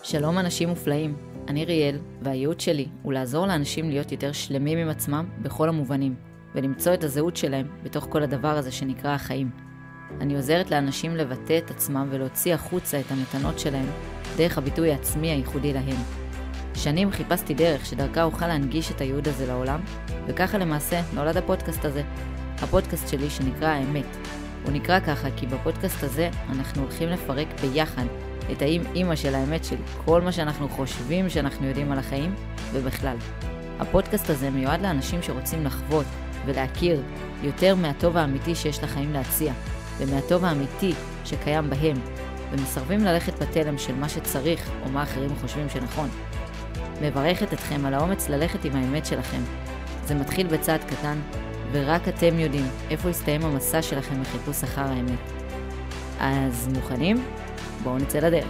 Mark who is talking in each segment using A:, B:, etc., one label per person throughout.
A: שלום אנשים מופלאים, אני ריאל, והייעוד שלי הוא לעזור לאנשים להיות יותר שלמים עם עצמם בכל המובנים, ולמצוא את הזהות שלהם בתוך כל הדבר הזה שנקרא החיים. אני עוזרת לאנשים לבטא את עצמם ולהוציא החוצה את המתנות שלהם, דרך הביטוי העצמי הייחודי להם. שנים חיפשתי דרך שדרכה אוכל להנגיש את הייעוד הזה לעולם, וככה למעשה נולד הפודקאסט הזה. הפודקאסט שלי שנקרא האמת. הוא נקרא ככה כי בפודקאסט הזה אנחנו הולכים לפרק ביחד את האמא של האמת של כל מה שאנחנו חושבים שאנחנו יודעים על החיים ובכלל. הפודקאסט הזה מיועד לאנשים שרוצים לחוות ולהכיר יותר מהטוב האמיתי שיש לחיים להציע, ומהטוב האמיתי שקיים בהם, ומסרבים ללכת בתלם של מה שצריך או מה אחרים חושבים שנכון. מברכת אתכם על האומץ ללכת עם האמת שלכם. זה מתחיל בצעד קטן, ורק אתם יודעים איפה יסתיים המסע שלכם לחיפוש אחר האמת. אז מוכנים? בואו נצא לדרך.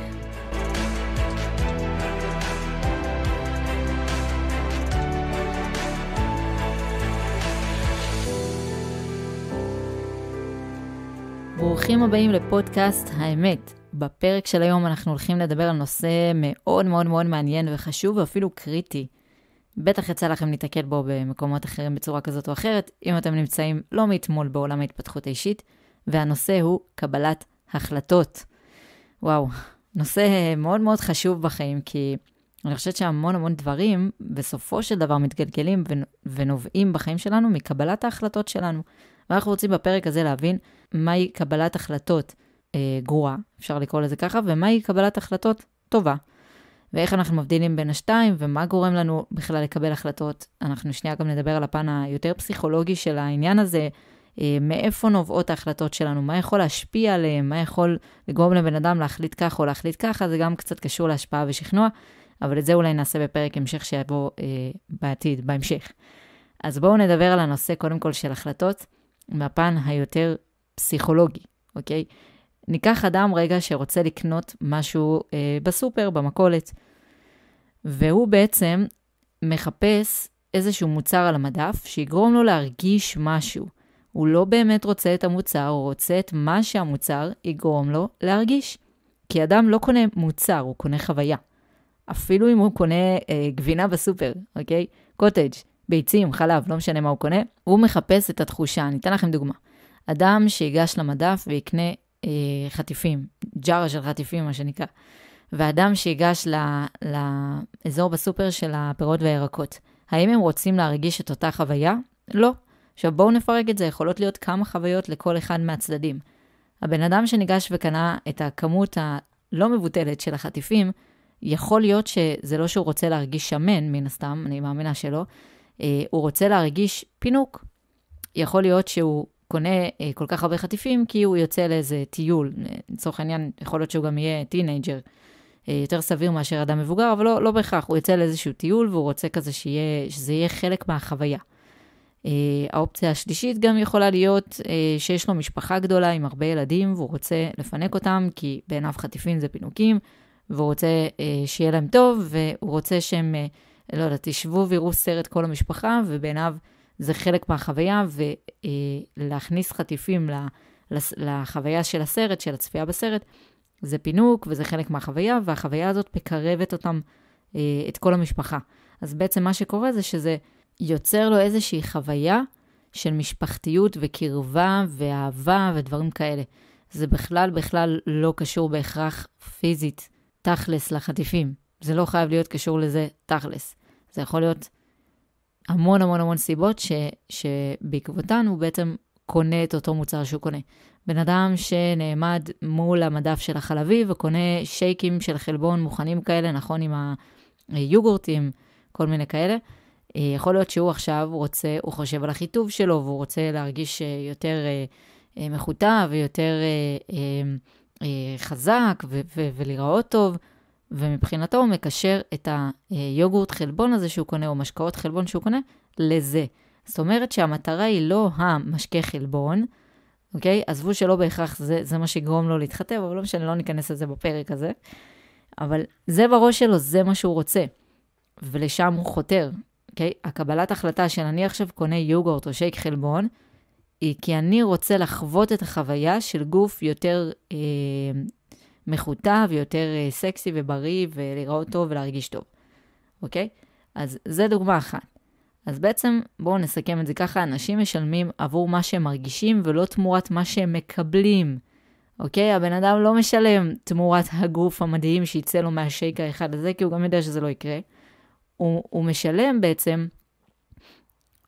A: ברוכים הבאים לפודקאסט האמת. בפרק של היום אנחנו הולכים לדבר על נושא מאוד מאוד מאוד מעניין וחשוב ואפילו קריטי. בטח יצא לכם להתקל בו במקומות אחרים בצורה כזאת או אחרת, אם אתם נמצאים לא מאתמול בעולם ההתפתחות האישית, והנושא הוא קבלת החלטות. וואו, נושא מאוד מאוד חשוב בחיים, כי אני חושבת שהמון המון דברים בסופו של דבר מתגלגלים ונובעים בחיים שלנו מקבלת ההחלטות שלנו. ואנחנו רוצים בפרק הזה להבין מהי קבלת החלטות גרועה, אפשר לקרוא לזה ככה, ומהי קבלת החלטות טובה. ואיך אנחנו מבדילים בין השתיים, ומה גורם לנו בכלל לקבל החלטות. אנחנו שנייה גם נדבר על הפן היותר פסיכולוגי של העניין הזה, מאיפה נובעות ההחלטות שלנו, מה יכול להשפיע עליהם, מה יכול לגרום לבן אדם להחליט כך או להחליט ככה, זה גם קצת קשור להשפעה ושכנוע, אבל את זה אולי נעשה בפרק המשך שיבוא בעתיד, בהמשך. אז בואו נדבר על הנושא קודם כל של החלטות, מהפן היותר פסיכולוגי, אוקיי? ניקח אדם רגע שרוצה לקנות משהו בסופר, במכולת, והוא בעצם מחפש איזשהו מוצר על המדף שיגרום לו להרגיש משהו. הוא לא באמת רוצה את המוצר, הוא רוצה את מה שהמוצר יגרום לו להרגיש. כי אדם לא קונה מוצר, הוא קונה חוויה. אפילו אם הוא קונה גבינה בסופר, אוקיי? קוטג', ביצים, חלב, לא משנה מה הוא קונה, הוא מחפש את התחושה. אני אתן לכם דוגמה. אדם שיגש למדף ויקנה חטיפים, ג'רה של חטיפים, מה שנקרא. ואדם שיגש לאזור בסופר של הפירות והירקות. האם הם רוצים להרגיש את אותה חוויה? לא. עכשיו בואו נפרק את זה, יכולות להיות כמה חוויות לכל אחד מהצדדים. הבן אדם שניגש וקנה את הכמות הלא מבוטלת של החטיפים, יכול להיות שזה לא שהוא רוצה להרגיש שמן, מן הסתם, אני מאמינה שלא, הוא רוצה להרגיש פינוק. יכול להיות שהוא קונה כל כך הרבה חטיפים, כי הוא יוצא לאיזה טיול. לצורך העניין, יכול להיות שהוא גם יהיה טינג'ר, יותר סביר מאשר אדם מבוגר, אבל לא בהכרח. הוא יוצא לאיזשהו טיול, והוא רוצה כזה שזה יהיה חלק מהחוויה. האופציה השלישית גם יכולה להיות שיש לו משפחה גדולה עם הרבה ילדים, והוא רוצה לפנק אותם, כי בעיניו חטיפים זה פינוקים, והוא רוצה שיהיה להם טוב, והוא רוצה שהם, לא יודע, תשבו ויראו סרט כל המשפחה, ובעיניו זה חלק מהחוויה, ולהכניס חטיפים לחוויה של הסרט, של הצפייה בסרט, זה פינוק, וזה חלק מהחוויה, והחוויה הזאת מקרבת אותם, את כל המשפחה. אז בעצם מה שקורה זה שזה יוצר לו איזושהי חוויה של משפחתיות וקרבה ואהבה ודברים כאלה. זה בכלל לא קשור בהכרח פיזית, תכלס לחטיפים. זה לא חייב להיות קשור לזה תכלס. זה יכול להיות המון סיבות שבעקבותן הוא בעצם קונה את אותו מוצר שהוא קונה. בן אדם שנעמד מול המדף של החלבי וקונה שייקים של חלבון מוכנים כאלה, נכון, עם היוגורטים, כל מיני כאלה. יכול להיות שהוא עכשיו הוא חושב על החיטוב שלו, והוא רוצה להרגיש יותר מחוטא ויותר חזק ולהיראות טוב, ומבחינתו הוא מקשר את היוגורט חלבון הזה שהוא קונה, או משקאות חלבון שהוא קונה, לזה. זאת אומרת שהמטרה היא לא המשקה חלבון, אוקיי? עזבו שלא בהכרח זה מה שיגרום לו להתחתב, אבל לא משנה, לא ניכנס לזה בפרק הזה. אבל זה בראש שלו, זה מה שהוא רוצה. ולשם הוא חותר. אוקיי? הקבלת החלטה של אני עכשיו קונה יוגורט או שייק חלבון, היא כי אני רוצה לחוות את החוויה של גוף יותר מחוטב, יותר סקסי ובריא, ולראות טוב ולהרגיש טוב. אוקיי? אז זה דוגמה אחת. אז בעצם בואו נסכם את זה ככה, אנשים משלמים עבור מה שהם מרגישים, ולא תמורת מה שהם מקבלים. אוקיי? הבן אדם לא משלם תמורת הגוף המדהים שיצא לו מהשייק האחד הזה, כי הוא גם יודע שזה לא יקרה. הוא משלם בעצם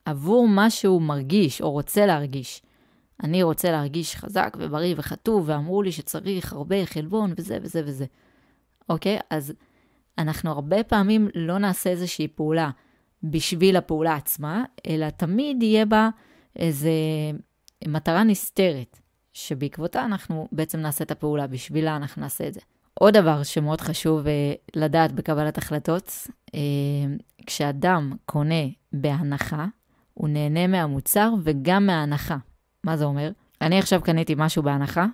A: עבור מה שהוא מרגיש, או רוצה להרגיש. אני רוצה להרגיש חזק ובריא וחטוב, ואמרו לי שצריך הרבה חלבון וזה וזה וזה. אוקיי? אז אנחנו הרבה פעמים לא נעשה איזושהי פעולה בשביל הפעולה עצמה, אלא תמיד יהיה בה איזו מטרה נסתרת, שבעקבותה אנחנו בעצם נעשה את הפעולה, בשבילה אנחנו נעשה את זה. עוד דבר שמאוד חשוב לדעת בקבלת החלטות, כשאדם קונה בהנחה, הוא נהנה מהמוצר וגם מההנחה. מה זה אומר? אני עכשיו קניתי משהו בהנחה,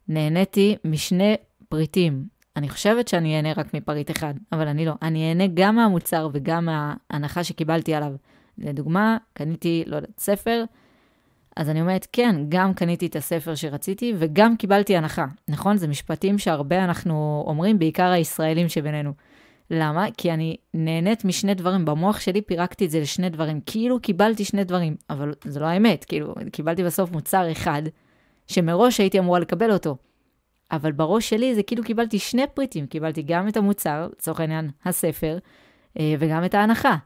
A: נהניתי משני פריטים. אני חושבת שאני אהנה רק מפריט אחד, אבל אני לא. אני אהנה גם מהמוצר וגם מההנחה שקיבלתי עליו. לדוגמה, קניתי, לא יודעת, ספר, אז אני אומרת, כן, גם קניתי את הספר שרציתי, וגם קיבלתי הנחה. נכון? זה משפטים שהרבה אנחנו אומרים, בעיקר הישראלים שבינינו. למה? כי אני נהנית משני דברים. במוח שלי פירקתי את זה לשני דברים. כאילו קיבלתי שני דברים, אבל זה לא האמת. כאילו, קיבלתי בסוף מוצר אחד, שמראש הייתי אמורה לקבל אותו. אבל בראש שלי זה כאילו קיבלתי שני פריטים. קיבלתי גם את המוצר, לצורך העניין הספר, וגם את ההנחה.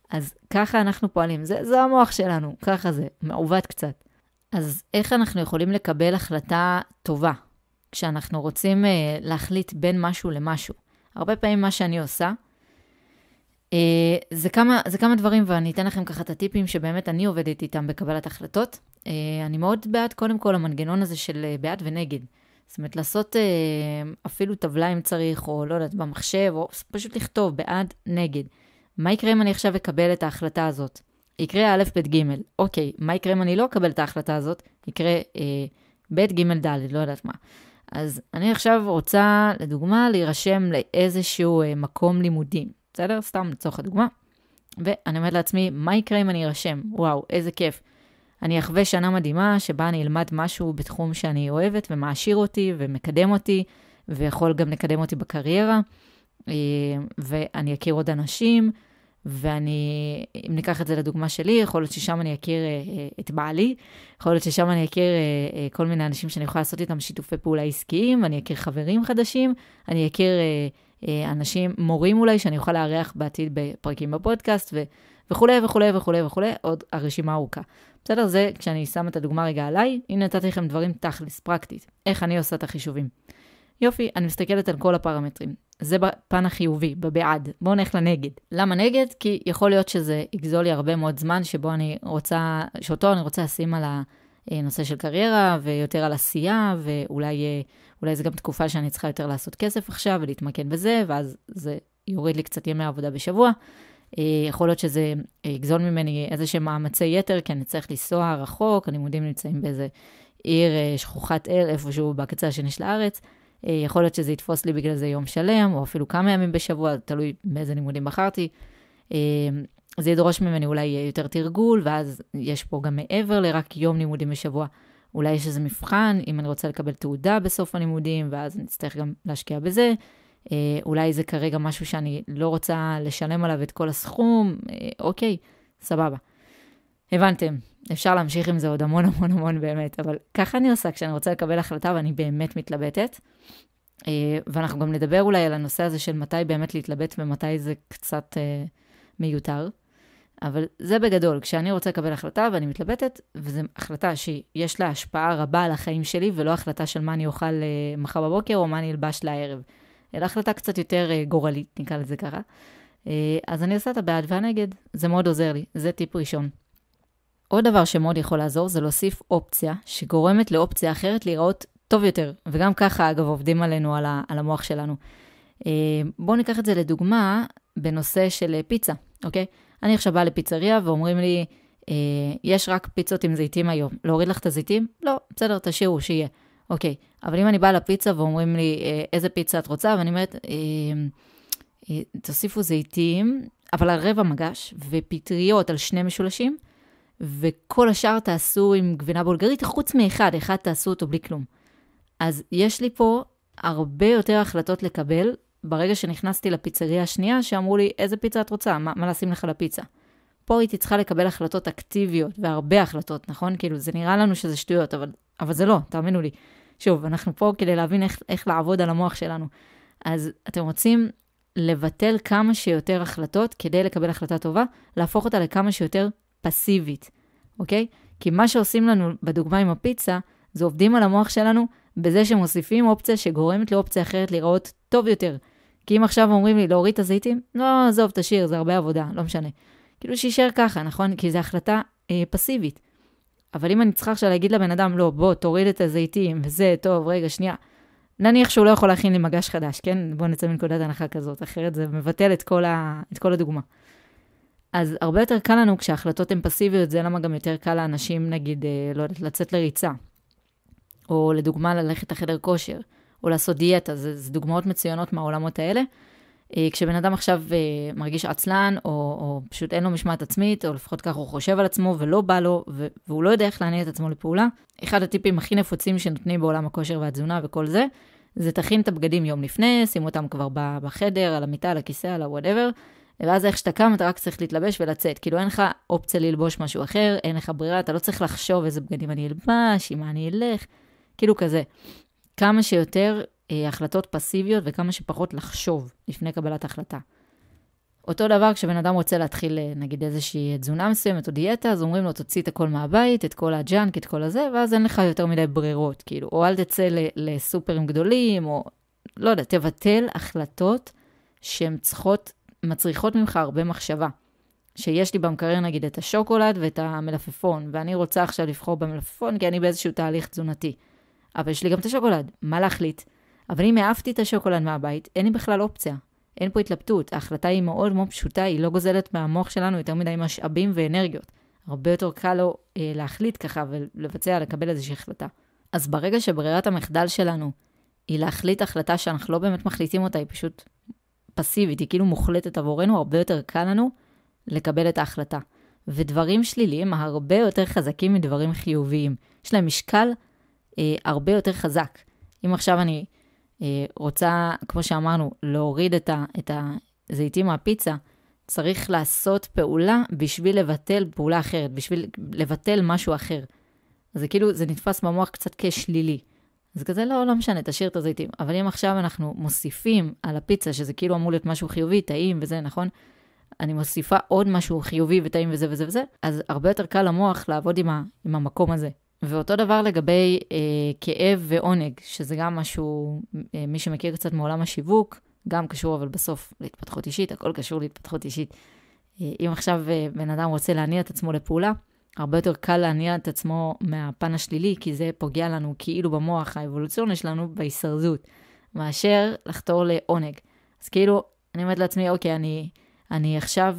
A: אז ככה אנחנו פועלים. זה המוח שלנו. ככה זה. מעוות קצת. אז איך אנחנו יכולים לקבל החלטה טובה? כשאנחנו רוצים להחליט בין משהו למשהו. הרבה פעמים מה שאני עושה, זה כמה דברים, ואני אתן לכם ככה את הטיפים שבאמת אני עובדת איתם בקבלת החלטות. אני מאוד בעד קודם כל המנגנון הזה של בעד ונגד. זאת אומרת, לעשות אפילו טבלה אם צריך, או לא יודעת, במחשב, או פשוט לכתוב בעד נגד. מה יקרה אם אני עכשיו אקבל את ההחלטה הזאת? יקרה א' ב' ג'. אוקיי, מה יקרה אם אני לא אקבל את ההחלטה הזאת? יקרה ב' ג' ד', לא יודעת מה. אז אני עכשיו רוצה, לדוגמה, להירשם לאיזשהו מקום לימודים. בסדר? סתם לצורך הדוגמה. ואני אומרת לעצמי, מה יקרה אם אני ארשם? וואו, איזה כיף. אני אחווה שנה מדהימה שבה אני אלמד משהו בתחום שאני אוהבת ומעשיר אותי ומקדם אותי, ויכול גם לקדם אותי בקריירה, ואני אכיר עוד אנשים, ואני, אם ניקח את זה לדוגמה שלי, יכול להיות ששם אני אכיר את בעלי, יכול להיות ששם אני אכיר כל מיני אנשים שאני יכולה לעשות איתם שיתופי פעולה עסקיים, אני אכיר חברים חדשים, אני אכיר אנשים, מורים אולי, שאני אוכל לארח בעתיד בפרקים בפודקאסט, וכולי וכולי וכולי וכולי, עוד הרשימה ארוכה. בסדר, זה כשאני שם את הדוגמה רגע עליי, הנה נתתי לכם דברים תכלס, פרקטית, איך אני עושה את החישובים. יופי, אני מסתכלת על כל הפרמטרים. זה בפן החיובי, בבעד. בואו נלך לנגד. למה נגד? כי יכול להיות שזה יגזול לי הרבה מאוד זמן שאותו אני רוצה לשים על הנושא של קריירה, ויותר על עשייה, ואולי זה גם תקופה שאני צריכה יותר לעשות כסף עכשיו, ולהתמקד בזה, ואז זה יוריד לי קצת ימי עבודה בשבוע. יכול להיות שזה יגזול ממני איזשהם מאמצי יתר, כי אני צריך לנסוע רחוק, הלימודים נמצאים באיזה עיר שכוחת אל, איפשהו בקצה השני של הארץ. יכול להיות שזה יתפוס לי בגלל זה יום שלם, או אפילו כמה ימים בשבוע, תלוי באיזה לימודים בחרתי. זה ידרוש ממני אולי יותר תרגול, ואז יש פה גם מעבר לרק יום לימודים בשבוע. אולי יש איזה מבחן, אם אני רוצה לקבל תעודה בסוף הלימודים, ואז אני אצטרך גם להשקיע בזה. אולי זה כרגע משהו שאני לא רוצה לשלם עליו את כל הסכום. אוקיי, סבבה. הבנתם, אפשר להמשיך עם זה עוד המון המון המון באמת, אבל ככה אני עושה כשאני רוצה לקבל החלטה ואני באמת מתלבטת. ואנחנו גם נדבר אולי על הנושא הזה של מתי באמת להתלבט ומתי זה קצת מיותר. אבל זה בגדול, כשאני רוצה לקבל החלטה ואני מתלבטת, וזו החלטה שיש לה השפעה רבה על החיים שלי, ולא החלטה של מה אני אוכל מחר בבוקר או מה אני אלבש לערב. אלא החלטה קצת יותר גורלית, נקרא לזה ככה. אז אני עושה את הבעד והנגד, זה מאוד עוזר לי, זה טיפ ראשון. עוד דבר שמאוד יכול לעזור זה להוסיף אופציה שגורמת לאופציה אחרת להיראות טוב יותר, וגם ככה אגב עובדים עלינו על המוח שלנו. בואו ניקח את זה לדוגמה בנושא של פיצה, אוקיי? אני עכשיו באה לפיצריה ואומרים לי, יש רק פיצות עם זיתים היום, להוריד לך את הזיתים? לא, בסדר, תשאירו, שיהיה. אוקיי, אבל אם אני באה לפיצה ואומרים לי, איזה פיצה את רוצה? ואני אומרת, תוסיפו זיתים, אבל על רבע מגש, ופטריות על 2 משולשים, וכל השאר תעשו עם גבינה בולגרית, חוץ מאחד תעשו אותו בלי כלום. אז יש לי פה הרבה יותר החלטות לקבל ברגע שנכנסתי לפיצריה השנייה, שאמרו לי, איזה פיצה את רוצה? מה לשים לך לפיצה? פה הייתי צריכה לקבל החלטות אקטיביות, והרבה החלטות, נכון? כאילו, זה נראה לנו שזה שטויות, אבל זה לא, תאמינו לי. שוב, אנחנו פה כדי להבין איך לעבוד על המוח שלנו. אז אתם רוצים לבטל כמה שיותר החלטות, כדי לקבל החלטה טובה, להפוך אותה לכמה שיותר פסיבית, אוקיי? כי מה שעושים לנו בדוגמה עם הפיצה, זה עובדים על המוח שלנו, בזה שמוסיפים אופציה שגורמת לאופציה אחרת לראות טוב יותר. כי אם עכשיו אומרים לי להוריד את הזיתים, לא, עזוב, תשאיר, זה הרבה עבודה, לא משנה. כאילו שישאר ככה, נכון? כי זו החלטה פסיבית. אבל אם אני צריכה עכשיו להגיד לבן אדם, לא, בוא, תוריד את הזיתים, וזה טוב, רגע, שנייה. נניח שהוא לא יכול להכין לי מגש חדש, כן? בוא נצא מנקודת הנחה כזאת, אחרת זה מבטל את כל הדוגמה. אז הרבה יותר קל לנו כשההחלטות הן פסיביות, זה למה גם יותר קל לאנשים, נגיד, לא יודעת, לצאת לריצה, או לדוגמה ללכת לחדר כושר, או לעשות דיאטה, זה דוגמאות מצוינות מהעולמות האלה. כשבן אדם עכשיו מרגיש עצלן, או פשוט אין לו משמעת עצמית, או לפחות כך הוא חושב על עצמו, ולא בא לו, והוא לא יודע איך להניע את עצמו לפעולה, אחד הטיפים הכי נפוצים שנותנים בעולם הכושר והתזונה וכל זה, זה תכין את הבגדים יום לפני, שימו אותם כבר בחדר, על המיטה, על הכיסא, על ה-whatever, ואז איך שאתה קם, אתה רק צריך להתלבש ולצאת. כאילו אין לך אופציה ללבוש משהו אחר, אין לך ברירה, אתה לא צריך לחשוב איזה בגדים אני אלבש, עם מה אני אלך, כאילו כזה. כמה שיותר החלטות פסיביות וכמה שפחות לחשוב לפני קבלת החלטה. אותו דבר כשבן אדם רוצה להתחיל נגיד איזושהי תזונה מסוימת או דיאטה, אז אומרים לו תוציא את הכל מהבית, את כל הג'אנק, את כל הזה, ואז אין לך יותר מדי ברירות, כאילו, או אל תצא לסופרים גדולים, או לא יודע, תבטל החלטות שהן מצריכות ממך הרבה מחשבה. שיש לי במקרר נגיד את השוקולד ואת המלפפון, ואני רוצה עכשיו לבחור במלפפון כי אני באיזשהו תהליך תזונתי. אבל יש לי גם את השוקולד, מה להחליט? אבל אם העפתי את השוקולד מהבית, אין לי בכלל אופציה. אין פה התלבטות. ההחלטה היא מאוד מאוד פשוטה, היא לא גוזלת מהמוח שלנו יותר מדי משאבים ואנרגיות. הרבה יותר קל לו להחליט ככה ולבצע, לקבל איזושהי החלטה. אז ברגע שברירת המחדל שלנו היא להחליט החלטה שאנחנו לא באמת מחליטים אותה, היא פשוט פסיבית, היא כאילו מוחלטת עבורנו, הרבה יותר קל לנו לקבל את ההחלטה. ודברים שליליים הרבה יותר חזקים מדברים חיוביים. יש להם משקל הרבה יותר חזק. אם עכשיו אני רוצה, כמו שאמרנו, להוריד את הזיתים מהפיצה, צריך לעשות פעולה בשביל לבטל פעולה אחרת, בשביל לבטל משהו אחר. אז זה כאילו, זה נתפס במוח קצת כשלילי. אז כזה לא משנה, תשאיר את הזיתים. אבל אם עכשיו אנחנו מוסיפים על הפיצה, שזה כאילו אמור להיות משהו חיובי, טעים וזה, נכון? אני מוסיפה עוד משהו חיובי וטעים וזה וזה וזה, אז הרבה יותר קל למוח לעבוד עם המקום הזה. ואותו דבר לגבי כאב ועונג, שזה גם משהו, מי שמכיר קצת מעולם השיווק, גם קשור אבל בסוף להתפתחות אישית, הכל קשור להתפתחות אישית. אם עכשיו בן אדם רוצה להניע את עצמו לפעולה, הרבה יותר קל להניע את עצמו מהפן השלילי, כי זה פוגע לנו כאילו במוח האבולוציוני שלנו בהישרדות, מאשר לחתור לעונג. אז כאילו, אני אומרת לעצמי, אוקיי, אני עכשיו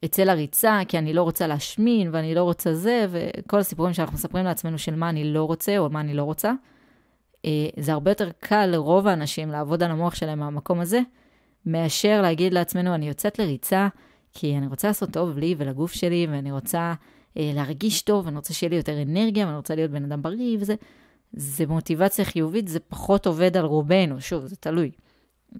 A: אצא לריצה, כי אני לא רוצה להשמין, ואני לא רוצה זה, וכל הסיפורים שאנחנו מספרים לעצמנו של מה אני לא רוצה, או מה אני לא רוצה, זה הרבה יותר קל לרוב האנשים לעבוד על המוח שלהם מהמקום הזה, מאשר להגיד לעצמנו, אני יוצאת לריצה, כי אני רוצה לעשות טוב לי ולגוף שלי, ואני רוצה להרגיש טוב, ואני רוצה שיהיה לי יותר אנרגיה, ואני רוצה להיות בן אדם בריא, וזה זה מוטיבציה חיובית, זה פחות עובד על רובנו, שוב, זה תלוי.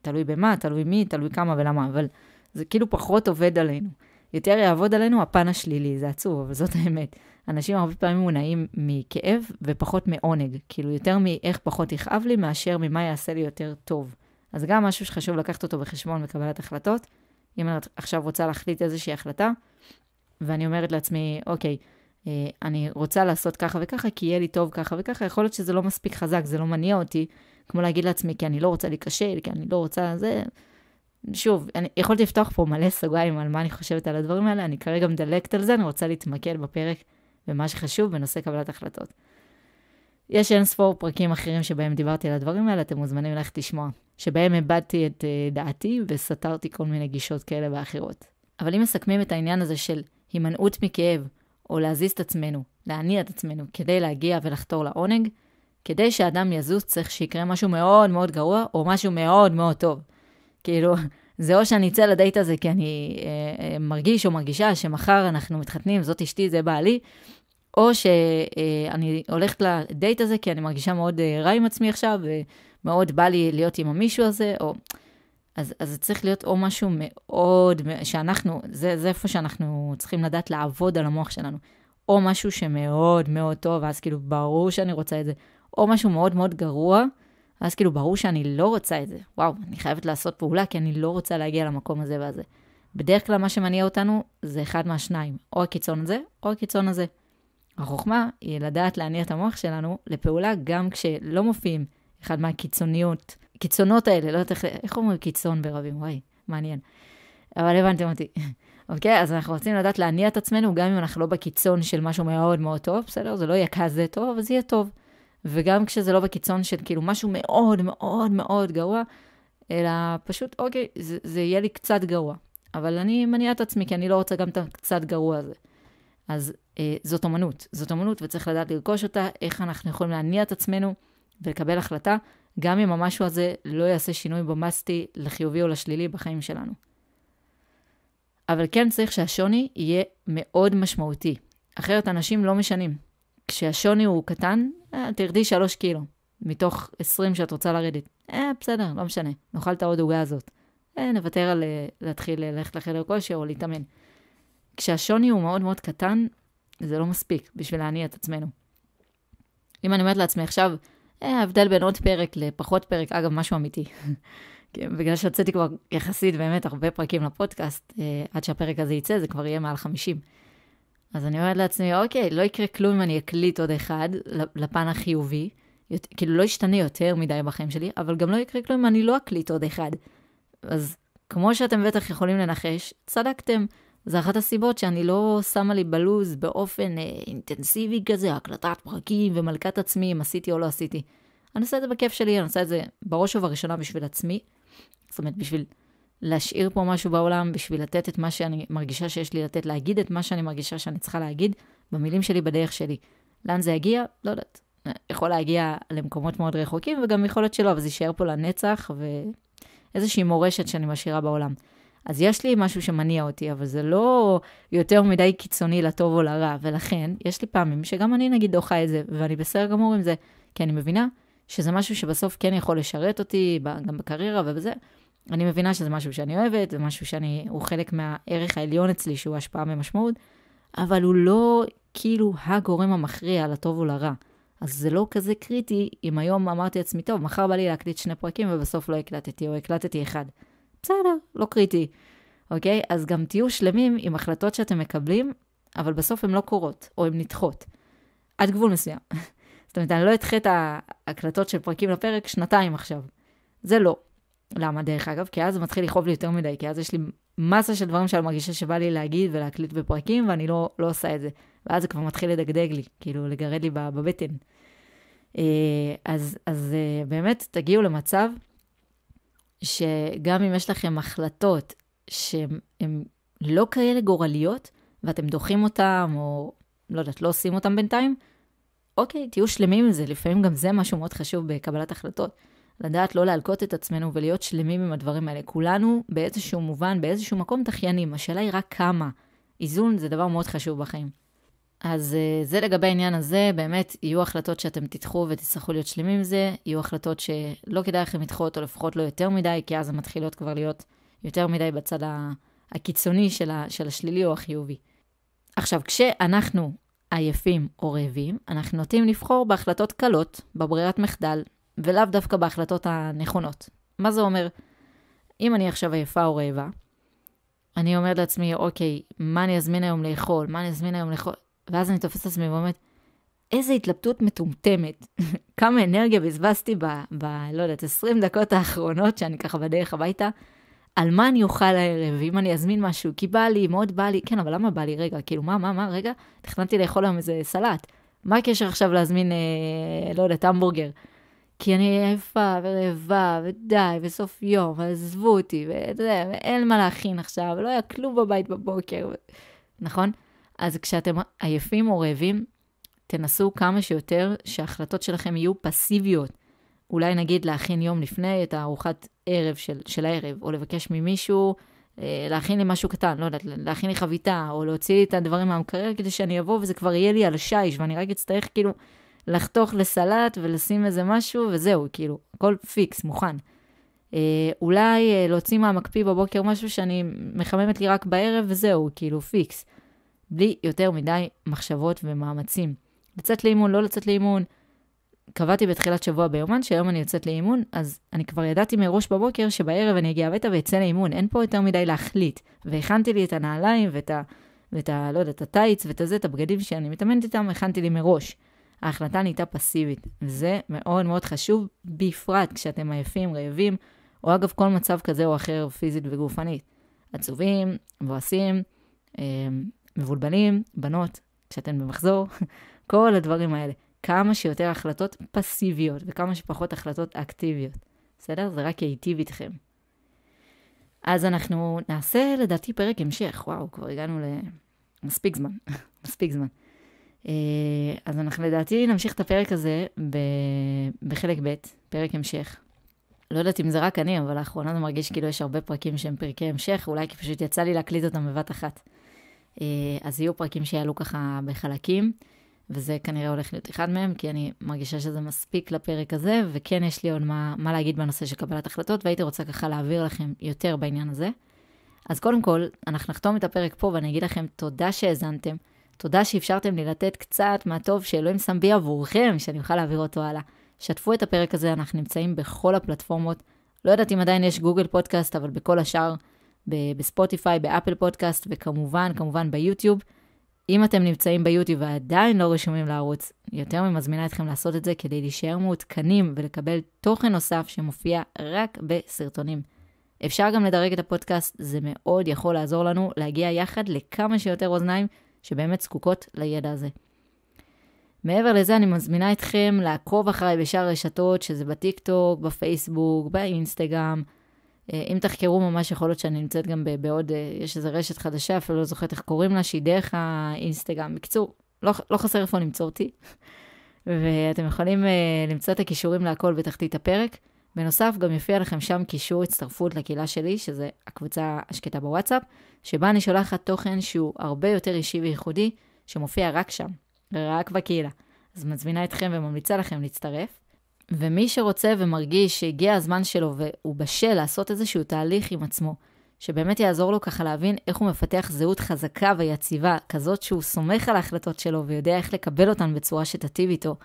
A: תלוי במה, תלוי מי, תלוי כמה ולמה, אבל זה כאילו פחות עובד עלינו. יותר יעבוד עלינו הפן השלילי, זה עצוב, אבל זאת האמת. אנשים הרבה פעמים מונעים מכאב ופחות מעונג, כאילו יותר מאיך פחות יכאב לי, מאשר ממה יעשה לי יותר טוב. אז גם משהו שחשוב לקחת אותו בחשבון בקבלת החלטות. אם אני עכשיו רוצה להחליט איזושהי החלטה, ואני אומרת לעצמי, אוקיי, אני רוצה לעשות ככה וככה, כי יהיה לי טוב ככה וככה, יכול להיות שזה לא מספיק חזק, זה לא מניע אותי, כמו להגיד לעצמי, כי אני לא רוצה להיכשל, כי אני לא רוצה זה. שוב, אני יכולתי לפתוח פה מלא סוגריים על מה אני חושבת על הדברים האלה, אני כרגע מדלקת על זה, אני רוצה להתמקד בפרק במה שחשוב בנושא קבלת החלטות. יש אין ספור פרקים אחרים שבהם דיברתי על הדברים האלה, אתם מוזמנים ללכת לשמוע, שבהם הבאתי את דעתי וסתרתי כל מיני גישות כאלה ואחרות. אבל אם מסכמים את העניין הזה של הימנעות מכאב, או להזיז את עצמנו, להניע את עצמנו, כדי להגיע ולחתור לעונג, כדי שאדם יזוז צריך שיקרה משהו מאוד מאוד גרוע, או משהו מאוד מאוד טוב. כאילו, זה או שאני אצא לדייט הזה, כי אני מרגיש או מרגישה שמחר אנחנו מתחתנים, זאת אשתי, זה בעלי, או שאני הולכת לדייט הזה, כי אני מרגישה מאוד רע עם עצמי עכשיו, מאוד בא לי להיות עם המישהו הזה, או... אז זה צריך להיות או משהו מאוד, שאנחנו, זה איפה שאנחנו צריכים לדעת לעבוד על המוח שלנו. או משהו שמאוד מאוד טוב, אז כאילו ברור שאני רוצה את זה. או משהו מאוד מאוד גרוע, אז כאילו ברור שאני לא רוצה את זה. וואו, אני חייבת לעשות פעולה, כי אני לא רוצה להגיע למקום הזה והזה. בדרך כלל מה שמניע אותנו זה אחד מהשניים. או הקיצון הזה, או הקיצון הזה. החוכמה היא לדעת להניע את המוח שלנו לפעולה גם כשלא מופיעים אחד מהקיצוניות. קיצונות האלה, לא יודעת איך אומרים קיצון ברבים, וואי, מעניין. אבל הבנתם אותי. אוקיי, אז אנחנו רוצים לדעת להניע את עצמנו, גם אם אנחנו לא בקיצון של משהו מאוד מאוד טוב, בסדר? זה לא יהיה כזה טוב, אבל זה יהיה טוב. וגם כשזה לא בקיצון של כאילו משהו מאוד מאוד מאוד גרוע, אלא פשוט, אוקיי, זה יהיה לי קצת גרוע. אבל אני מניע את עצמי, כי אני לא רוצה גם את הקצת גרוע הזה. אז זאת אומנות. זאת אומנות, וצריך לדעת לרכוש אותה, איך אנחנו יכולים להניע את עצמנו ולקבל החלטה, גם אם המשהו הזה לא יעשה שינוי במסטי לחיובי או לשלילי בחיים שלנו. אבל כן צריך שהשוני יהיה מאוד משמעותי. אחרת אנשים לא משנים. כשהשוני הוא קטן, תרדי 3 קילו. מתוך 20 שאת רוצה לרדת. בסדר, לא משנה. נאכל את העוד עוגה הזאת. נוותר על להתחיל ללכת לחדר כושר או להתאמן. כשהשוני הוא מאוד מאוד קטן, זה לא מספיק בשביל להניע את עצמנו. אם אני אומרת לעצמי עכשיו, ההבדל בין עוד פרק לפחות פרק, אגב, משהו אמיתי. בגלל שהוצאתי כבר יחסית באמת הרבה פרקים לפודקאסט, עד שהפרק הזה יצא, זה כבר יהיה מעל 50. אז אני אומרת לעצמי, אוקיי, לא יקרה כלום אם אני אקליט עוד אחד לפן החיובי, כאילו לא ישתנה יותר מדי בחיים שלי, אבל גם לא יקרה כלום אם אני לא אקליט עוד אחד. אז כמו שאתם בטח יכולים לנחש, צדקתם. זה אחת הסיבות שאני לא שמה לי בלוז באופן אינטנסיבי כזה, הקלטת פרקים ומלכת עצמי, אם עשיתי או לא עשיתי. אני עושה את זה בכיף שלי, אני עושה את זה בראש ובראשונה בשביל עצמי. זאת אומרת, בשביל להשאיר פה משהו בעולם, בשביל לתת את מה שאני מרגישה שיש לי לתת, להגיד את מה שאני מרגישה שאני צריכה להגיד, במילים שלי, בדרך שלי. לאן זה יגיע? לא יודעת. יכול להגיע למקומות מאוד רחוקים, וגם יכול להיות שלא, אבל זה יישאר פה לנצח, ואיזושהי מורשת שאני משאירה בעולם. אז יש לי משהו שמניע אותי, אבל זה לא יותר מדי קיצוני לטוב או לרע, ולכן יש לי פעמים שגם אני נגיד דוחה את זה, ואני בסדר גמור עם זה, כי אני מבינה שזה משהו שבסוף כן יכול לשרת אותי, גם בקריירה ובזה. אני מבינה שזה משהו שאני אוהבת, זה משהו הוא חלק מהערך העליון אצלי, שהוא השפעה ומשמעות, אבל הוא לא כאילו הגורם המכריע לטוב או לרע. אז זה לא כזה קריטי, אם היום אמרתי לעצמי, טוב, מחר בא לי להקליט 2 פרקים, ובסוף לא הקלטתי, או הקלטתי 1. בסדר, לא קריטי. אוקיי? אז גם תהיו שלמים עם החלטות שאתם מקבלים, אבל בסוף הן לא קורות, או הן נדחות. עד גבול מסוים. זאת אומרת, אני לא אדחה את ההקלטות של פרקים לפרק 2 עכשיו. זה לא. למה? דרך אגב, כי אז זה מתחיל לכאוב לי יותר מדי, כי אז יש לי מסה של דברים שאני מרגישה שבא לי להגיד ולהקליט בפרקים, ואני לא עושה את זה. ואז זה כבר מתחיל לדגדג לי, כאילו לגרד לי בבטן. אז באמת תגיעו למצב שגם אם יש לכם החלטות שהן לא כאלה גורליות, ואתם דוחים אותם, או לא יודעת, לא עושים אותם בינתיים, אוקיי, תהיו שלמים עם זה. לפעמים גם זה משהו מאוד חשוב בקבלת החלטות. לדעת לא להלקות את עצמנו ולהיות שלמים עם הדברים האלה. כולנו באיזשהו מובן, באיזשהו מקום תחיינים. השאלה היא רק כמה. איזון זה דבר מאוד חשוב בחיים. אז זה לגבי העניין הזה, באמת יהיו החלטות שאתם תדחו ותצטרכו להיות שלמים עם זה, יהיו החלטות שלא כדאי לכם לדחות, או לפחות לא יותר מדי, כי אז הן מתחילות כבר להיות יותר מדי בצד הקיצוני של השלילי או החיובי. עכשיו, כשאנחנו עייפים או רעבים, אנחנו נוטים לבחור בהחלטות קלות, בברירת מחדל, ולאו דווקא בהחלטות הנכונות. מה זה אומר? אם אני עכשיו עייפה או רעבה, אני אומרת לעצמי, אוקיי, מה אני אזמין היום לאכול? מה אני אזמין היום לאכול? ואז אני תופס את עצמי ואומרת, איזו התלבטות מטומטמת. כמה אנרגיה בזבזתי לא יודעת, 20 דקות האחרונות שאני ככה בדרך הביתה, על מה אני אוכל הערב, אם אני אזמין משהו, כי בא לי, מאוד בא לי, כן, אבל למה בא לי? רגע, כאילו, מה, רגע, תכננתי לאכול היום איזה סלט. מה הקשר עכשיו להזמין, לא יודעת, המבורגר? כי אני עייפה ורעבה, ודי, וסוף יום, ועזבו אותי, ואין מה להכין עכשיו, ולא היה כלום בבית בבוקר. נכון? אז כשאתם עייפים או רעבים, תנסו כמה שיותר שההחלטות שלכם יהיו פסיביות. אולי נגיד להכין יום לפני את הארוחת ערב של הערב, או לבקש ממישהו להכין לי משהו קטן, לא יודעת, להכין לי חביתה, או להוציא את הדברים מהמקרר כדי שאני אבוא וזה כבר יהיה לי על השיש, ואני רק אצטרך כאילו לחתוך לסלט ולשים איזה משהו, וזהו, כאילו, הכל פיקס, מוכן. אולי להוציא מהמקפיא בבוקר משהו שאני מחממת לי רק בערב, וזהו, כאילו, פיקס. בלי יותר מדי מחשבות ומאמצים. לצאת לאימון, לא לצאת לאימון. קבעתי בתחילת שבוע ביומן, שהיום אני יוצאת לאימון, אז אני כבר ידעתי מראש בבוקר שבערב אני אגיע הביתה ויצא לאימון. אין פה יותר מדי להחליט. והכנתי לי את הנעליים לא יודע, את הטייץ את הבגדים שאני מתאמנת איתם, הכנתי לי מראש. ההחלטה נהייתה פסיבית. זה מאוד מאוד חשוב, בפרט כשאתם עייפים, רעבים, או אגב כל מצב כזה או אחר, פיזית וגופנית. עצובים, מבואסים, מבולבלים, בנות, כשאתן במחזור, כל הדברים האלה. כמה שיותר החלטות פסיביות, וכמה שפחות החלטות אקטיביות. בסדר? זה רק ייטיב איתכם. אז אנחנו נעשה לדעתי פרק המשך. וואו, כבר הגענו מספיק זמן. מספיק זמן. אז אנחנו לדעתי נמשיך את הפרק הזה בחלק ב', פרק המשך. לא יודעת אם זה רק אני, אבל לאחרונה זה מרגיש כאילו יש הרבה פרקים שהם פרקי המשך, אולי כי פשוט יצא לי להקליט אותם בבת אחת. אז יהיו פרקים שיעלו ככה בחלקים, וזה כנראה הולך להיות אחד מהם, כי אני מרגישה שזה מספיק לפרק הזה, וכן יש לי עוד מה להגיד בנושא של קבלת החלטות, והייתי רוצה ככה להעביר לכם יותר בעניין הזה. אז קודם כל, אנחנו נחתום את הפרק פה, ואני אגיד לכם תודה שהאזנתם, תודה שאפשרתם לי לתת קצת מהטוב שאלוהים שם בי עבורכם, שאני אוכל להעביר אותו הלאה. שתפו את הפרק הזה, אנחנו נמצאים בכל הפלטפורמות, לא יודעת אם עדיין יש גוגל פודקאסט, אבל בכל השאר, בספוטיפיי, באפל פודקאסט, וכמובן ביוטיוב. אם אתם נמצאים ביוטיוב ועדיין לא רשומים לערוץ, יותר ממזמינה אתכם לעשות את זה כדי להישאר מעודכנים ולקבל תוכן נוסף שמופיע רק בסרטונים. אפשר גם לדרג את הפודקאסט, זה מאוד יכול לעזור לנו להגיע יחד לכמה שיותר אוזניים שבאמת זקוקות לידע הזה. מעבר לזה אני מזמינה אתכם לעקוב אחריי בשאר הרשתות, שזה בטיקטוק, בפייסבוק, באינסטגרם. אם תחקרו ממש יכול להיות שאני נמצאת גם בעוד, יש איזו רשת חדשה, אפילו לא זוכרת איך קוראים לה, שהיא דרך האינסטגרם. בקיצור, לא חסר איפה למצוא אותי. ואתם יכולים למצוא את הכישורים להכל בתחתית הפרק. בנוסף, גם יופיע לכם שם קישור הצטרפות לקהילה שלי, שזה הקבוצה השקטה בוואטסאפ, שבה אני שולחת תוכן שהוא הרבה יותר אישי וייחודי, שמופיע רק שם, רק בקהילה. אז מזמינה אתכם וממליצה לכם להצטרף. ומי שרוצה ומרגיש שהגיע הזמן שלו והוא בשל לעשות איזשהו תהליך עם עצמו, שבאמת יעזור לו ככה להבין איך הוא מפתח זהות חזקה ויציבה, כזאת שהוא סומך על ההחלטות שלו ויודע איך לקבל אותן בצורה שתטיב איתו,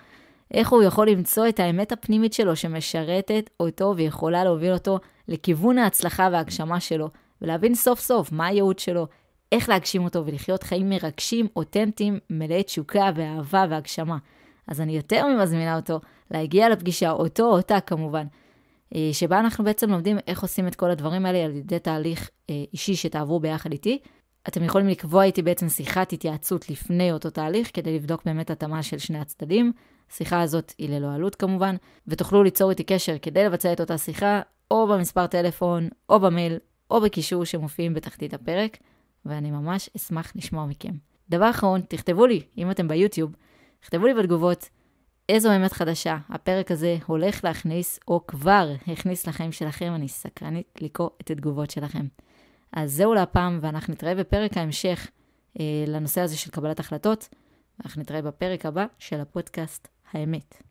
A: איך הוא יכול למצוא את האמת הפנימית שלו שמשרתת אותו ויכולה להוביל אותו לכיוון ההצלחה וההגשמה שלו, ולהבין סוף סוף מה הייעוד שלו, איך להגשים אותו ולחיות חיים מרגשים, אותנטיים, מלאי תשוקה ואהבה והגשמה. אז אני יותר ממזמינה אותו להגיע לפגישה, אותו או אותה כמובן, שבה אנחנו בעצם לומדים איך עושים את כל הדברים האלה על ידי תהליך אישי שתעברו ביחד איתי. אתם יכולים לקבוע איתי בעצם שיחת התייעצות לפני אותו תהליך, כדי לבדוק באמת התאמה של שני הצדדים. השיחה הזאת היא ללא עלות כמובן, ותוכלו ליצור איתי קשר כדי לבצע את אותה שיחה, או במספר טלפון, או במייל, או בקישור שמופיעים בתחתית הפרק, ואני ממש אשמח לשמוע מכם. דבר אחרון, תכתבו לי, אם אתם ביוטיוב, תכתבו לי בתגובות, איזו אמת חדשה הפרק הזה הולך להכניס, או כבר הכניס לחיים שלכם. אני סקרנית לקרוא את התגובות שלכם. אז זהו להפעם, ואנחנו נתראה בפרק ההמשך לנושא הזה של קבלת החלטות, ואנחנו נתראה בפרק הבא של הפודקאסט האמת.